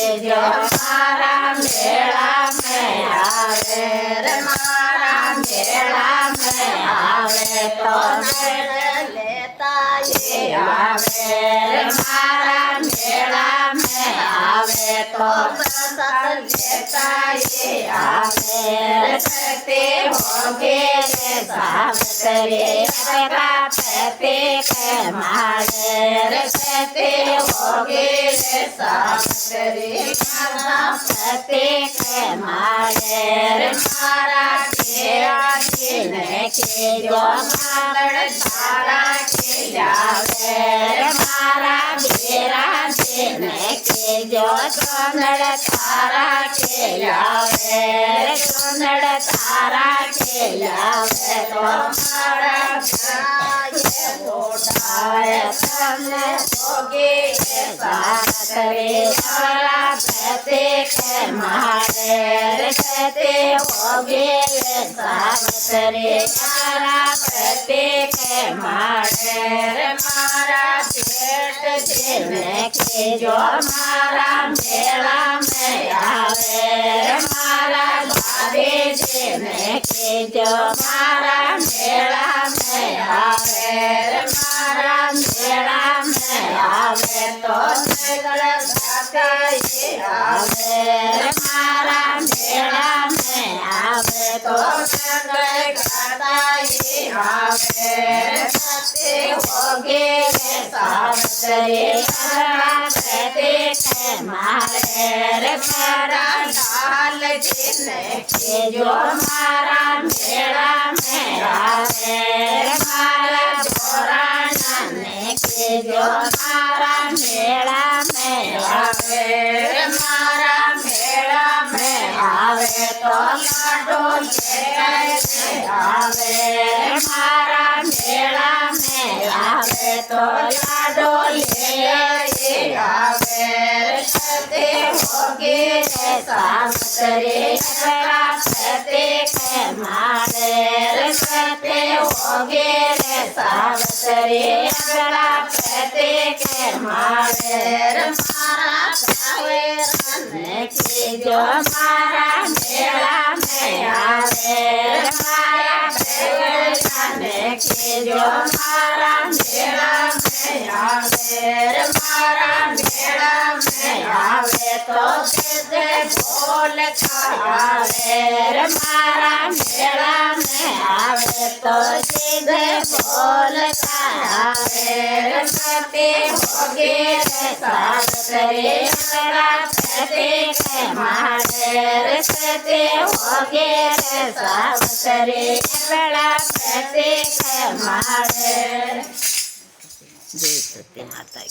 जो मारा मेला में आवे रे मारा मेला में आवे तो लेता ये आवे रे मारा मेला में आवे तो लेता ये आवे करते होगे रे सावतरे करते के मारे रे करते होगे रे सावतरे करते के मारे रे मारा तेरा दिन के जो मागड़ धारा के जावे रे मारा मेरा दिन के जो चंदड़ तारा के जावे रे चंदड़ तारा के जावे तो मारा ये उठाए सामने होगे सारे मारा कहते के मारे रे कहते होगे सावतरे मारा कहते के मारे रे मारा पेट देने के जो मारा मेला में आवे रे मारा बाबे देने के जो मारा मेला में आवे रे मारा मेला में आवे तो ये आवे रे मारा मेला में आवे तो ये आवे सत्य होगे रे सावतरे कहते के मारे रे मारा डाल जिने के जो मारा मेला में आवे रे मारा जोरा नाने के जो मारा मेला में आवे रे मारा मेला में आवे तो लाडो लेके आवे रे मारा मेला में आवे तो लाडो लेके आवे रे कहते होगे रे सावतरे कहते के मारे रे कहते होगे रे सावतरे कहते के मारे रे मारा गावे रन के जो मारा मेला में आवे रे मारा रन के जो मारा मेला में आवे रे मारा मेला में आवे तो दे बोल खावे रे मारा मेला में आवे तो दे बोल खावे रे कहते होगे रे सावतरे कहते के मारे रे कहते होगे रे सावतरे कहते के मारे। जय सत्य माता की।